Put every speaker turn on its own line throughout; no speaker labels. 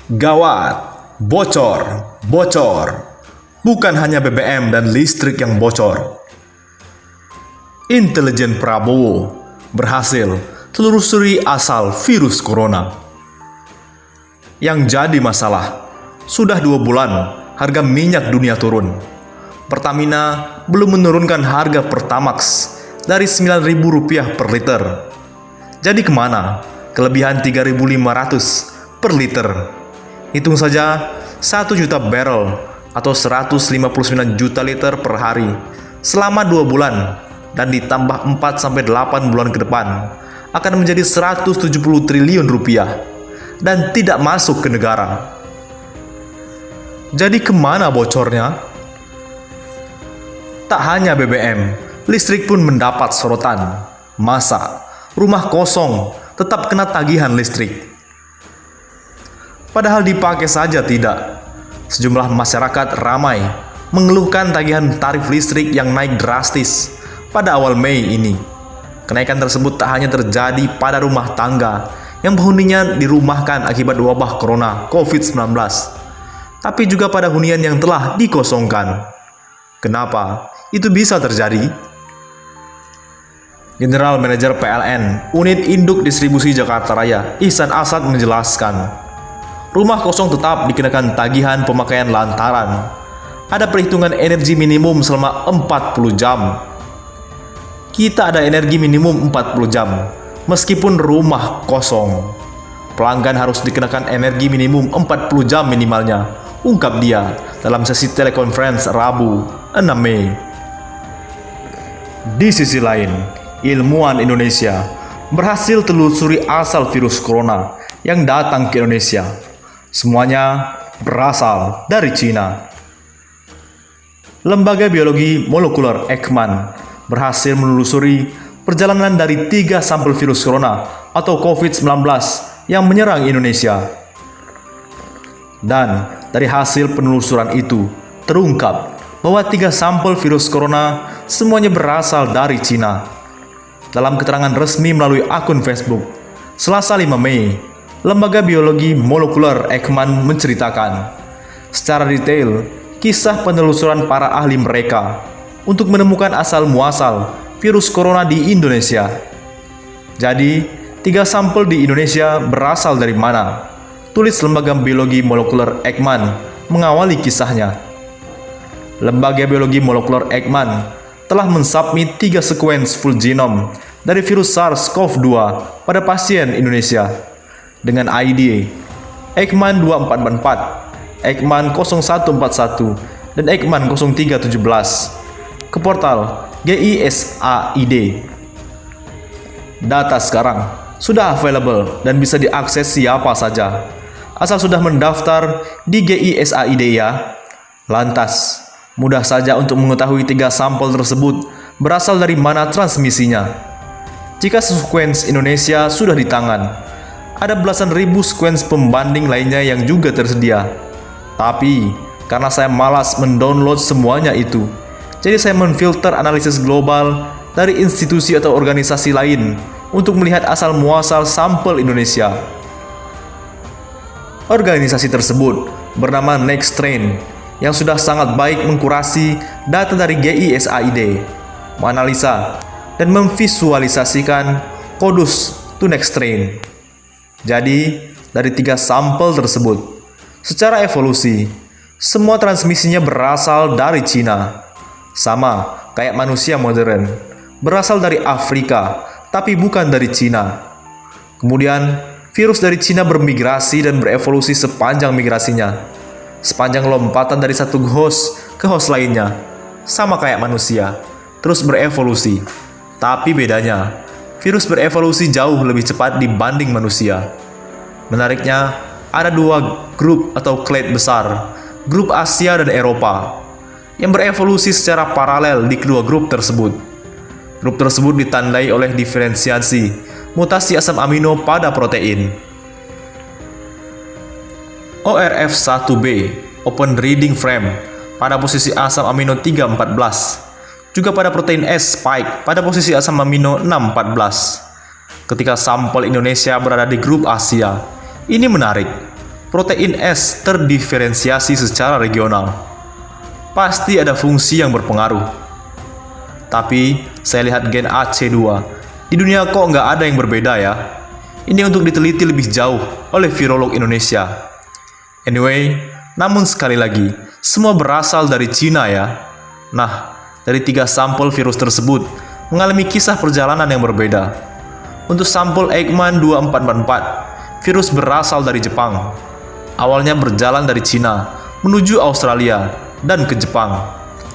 Gawat, bocor, bocor. Bukan hanya BBM dan listrik yang bocor. Intelijen Prabowo berhasil telusuri asal virus corona. Yang jadi masalah, sudah 2 bulan harga minyak dunia turun. Pertamina belum menurunkan harga Pertamax dari Rp9.000 per liter. Jadi kemana kelebihan 3.500 per liter? Hitung saja 1 juta barrel atau 159 juta liter per hari selama 2 bulan dan ditambah 4-8 bulan ke depan akan menjadi 170 triliun rupiah dan tidak masuk ke negara. Jadi kemana bocornya? Tak hanya BBM, listrik pun mendapat sorotan. Masa rumah kosong tetap kena tagihan listrik? Padahal dipakai saja tidak. Sejumlah masyarakat ramai mengeluhkan tagihan tarif listrik yang naik drastis pada awal Mei ini. Kenaikan tersebut tak hanya terjadi pada rumah tangga yang penghuninya dirumahkan akibat wabah corona COVID-19, tapi juga pada hunian yang telah dikosongkan. Kenapa itu bisa terjadi? General Manager PLN Unit Induk Distribusi Jakarta Raya, Ihsan Asad menjelaskan, rumah kosong tetap dikenakan tagihan pemakaian lantaran ada perhitungan energi minimum selama 40 jam. Kita ada energi minimum 40 jam, meskipun rumah kosong. Pelanggan harus dikenakan energi minimum 40 jam minimalnya, ungkap dia dalam sesi telekonferensi Rabu 6 Mei. Di sisi lain, ilmuwan Indonesia berhasil telusuri asal virus corona yang datang ke Indonesia. Semuanya berasal dari Cina. Lembaga Biologi Molekuler Eijkman berhasil menelusuri perjalanan dari 3 sampel virus corona atau COVID-19 yang menyerang Indonesia. Dan dari hasil penelusuran itu terungkap bahwa 3 sampel virus corona semuanya berasal dari Cina. Dalam keterangan resmi melalui akun Facebook, Selasa 5 Mei, Lembaga Biologi Molekuler Eijkman menceritakan secara detail kisah penelusuran para ahli mereka untuk menemukan asal-muasal virus corona di Indonesia. Jadi, 3 sampel di Indonesia berasal dari mana? Tulis Lembaga Biologi Molekuler Eijkman mengawali kisahnya. Lembaga Biologi Molekuler Eijkman telah mensubmit 3 sekuens full genome dari virus SARS-CoV-2 pada pasien Indonesia dengan ID Eijkman 2444, Eijkman 0141, dan Eijkman 0317 ke portal GISAID. Data sekarang sudah available dan bisa diakses siapa saja, asal sudah mendaftar di GISAID ya. Lantas, mudah saja untuk mengetahui 3 sampel tersebut berasal dari mana transmisinya. Jika sekuens Indonesia sudah di tangan, ada belasan ribu sekuens pembanding lainnya yang juga tersedia. Tapi, karena saya malas mendownload semuanya itu, jadi saya menfilter analisis global dari institusi atau organisasi lain untuk melihat asal-muasal sampel Indonesia. Organisasi tersebut bernama Nextstrain yang sudah sangat baik mengkurasi data dari GISAID, menganalisa, dan memvisualisasikan kodus to Nextstrain. Jadi, dari 3 sampel tersebut, secara evolusi, semua transmisinya berasal dari Cina. Sama kayak manusia modern, berasal dari Afrika, tapi bukan dari Cina. Kemudian, virus dari Cina bermigrasi dan berevolusi sepanjang migrasinya. Sepanjang lompatan dari satu host ke host lainnya, sama kayak manusia, terus berevolusi. Tapi bedanya, virus berevolusi jauh lebih cepat dibanding manusia. Menariknya, ada 2 grup atau clade besar, grup Asia dan Eropa, yang berevolusi secara paralel di kedua grup tersebut. Grup tersebut ditandai oleh diferensiasi mutasi asam amino pada protein. ORF1b, Open Reading Frame, pada posisi asam amino 314. Juga pada protein S spike pada posisi asam amino 614. Ketika sampel Indonesia berada di grup Asia, ini menarik. protein S terdiferensiasi secara regional. Pasti ada fungsi yang berpengaruh. Tapi, saya lihat gen AC2. Di dunia kok nggak ada yang berbeda ya? Ini untuk diteliti lebih jauh oleh virolog Indonesia. Anyway, namun sekali lagi, semua berasal dari Cina ya. Nah, dari 3 sampel virus tersebut mengalami kisah perjalanan yang berbeda. Untuk sampel Eggman 2444, virus berasal dari Jepang. Awalnya berjalan dari Cina menuju Australia dan ke Jepang.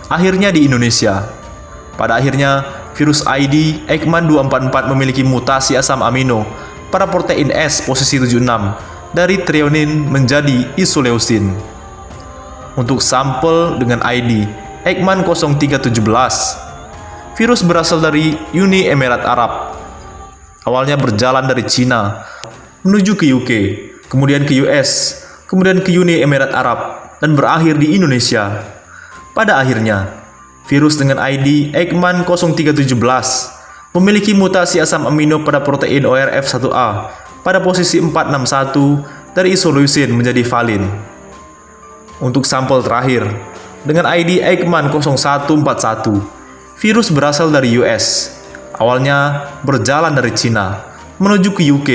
Akhirnya di Indonesia. Pada akhirnya, virus ID Eggman 244 memiliki mutasi asam amino pada protein S posisi 76 dari threonine menjadi isoleucine. Untuk sampel dengan ID Eggman 0317, virus berasal dari Uni Emirat Arab. Awalnya berjalan dari Cina menuju ke UK, kemudian ke US, kemudian ke Uni Emirat Arab, dan berakhir di Indonesia. Pada akhirnya, virus dengan ID Eggman 0317 memiliki mutasi asam amino pada protein ORF1A pada posisi 461 dari isoleucine menjadi valin. Untuk sampel terakhir, dengan ID Eggman 0141, virus berasal dari US. Awalnya berjalan dari Cina menuju ke UK,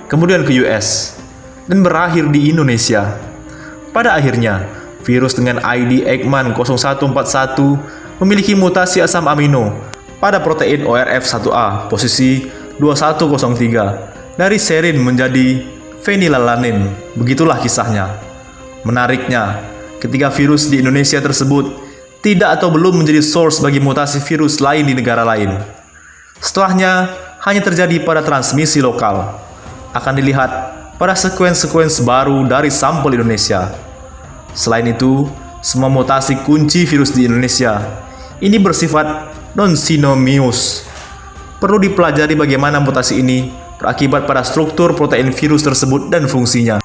kemudian ke US, dan berakhir di Indonesia. Pada akhirnya, virus dengan ID Eggman 0141 memiliki mutasi asam amino pada protein ORF1A posisi 2103 dari serin menjadi fenilalanin. Begitulah kisahnya. Menariknya, ketika virus di Indonesia tersebut tidak atau belum menjadi source bagi mutasi virus lain di negara lain. Setelahnya, hanya terjadi pada transmisi lokal. Akan dilihat pada sekuens baru dari sampel Indonesia. Selain itu, semua mutasi kunci virus di Indonesia ini bersifat non-sinomius. Perlu dipelajari bagaimana mutasi ini berakibat pada struktur protein virus tersebut dan fungsinya.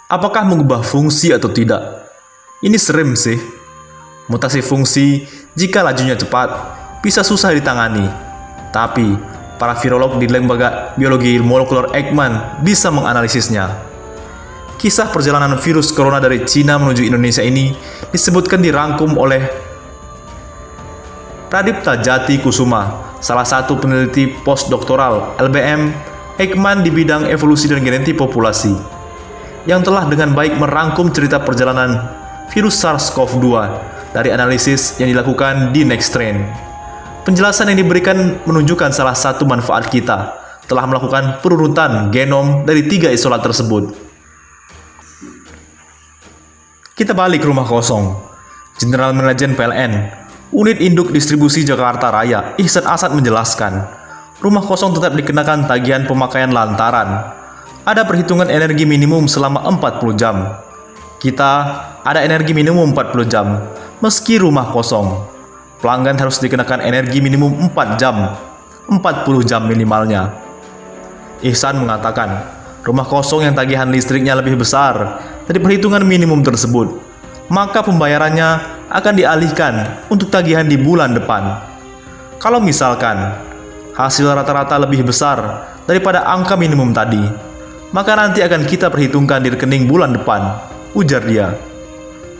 Apakah mengubah fungsi atau tidak? Ini serem sih. Mutasi fungsi, jika lajunya cepat, bisa susah ditangani. Tapi, para virolog di Lembaga Biologi Molekuler Eggman bisa menganalisisnya. Kisah perjalanan virus corona dari Cina menuju Indonesia ini disebutkan dirangkum oleh Pradipta Jati Kusuma, salah satu peneliti postdoktoral LBM Eggman di bidang evolusi dan genetik populasi, yang telah dengan baik merangkum cerita perjalanan virus SARS-CoV-2 dari analisis yang dilakukan di NextStrain. Penjelasan yang diberikan menunjukkan salah satu manfaat kita telah melakukan perurutan genom dari 3 isolat tersebut. Kita balik ke rumah kosong. General Manager PLN, Unit Induk Distribusi Jakarta Raya, Ihsan Asad menjelaskan, rumah kosong tetap dikenakan tagihan pemakaian lantaran. Ada perhitungan energi minimum selama 40 jam. Kita ada energi minimum 40 jam, meski rumah kosong. Pelanggan harus dikenakan energi minimum 4 jam, 40 jam minimalnya. Ihsan mengatakan, rumah kosong yang tagihan listriknya lebih besar dari perhitungan minimum tersebut, maka pembayarannya akan dialihkan untuk tagihan di bulan depan. Kalau misalkan hasil rata-rata lebih besar daripada angka minimum tadi, maka nanti akan kita perhitungkan di rekening bulan depan, ujar dia.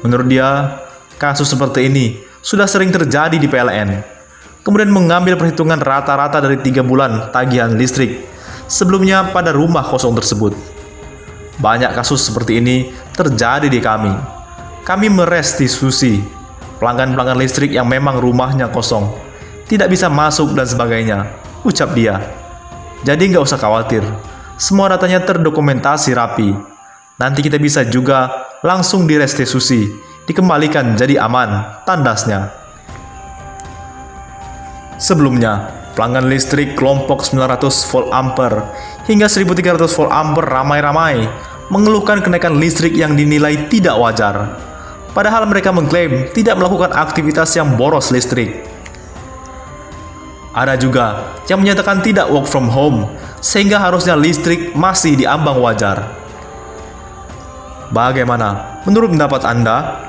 Menurut dia, kasus seperti ini sudah sering terjadi di PLN. Kemudian mengambil perhitungan rata-rata dari 3 bulan tagihan listrik sebelumnya pada rumah kosong tersebut. Banyak kasus seperti ini terjadi di kami. Kami merestitusi pelanggan-pelanggan listrik yang memang rumahnya kosong, tidak bisa masuk dan sebagainya, ucap dia. Jadi nggak usah khawatir, semua datanya terdokumentasi rapi. Nanti kita bisa juga langsung direstitusi, dikembalikan jadi aman, tandasnya. Sebelumnya, pelanggan listrik kelompok 900 volt ampere hingga 1300 volt ampere ramai-ramai mengeluhkan kenaikan listrik yang dinilai tidak wajar. Padahal mereka mengklaim tidak melakukan aktivitas yang boros listrik. Ada juga yang menyatakan tidak work from home, sehingga harusnya listrik masih di ambang wajar. Bagaimana menurut pendapat Anda?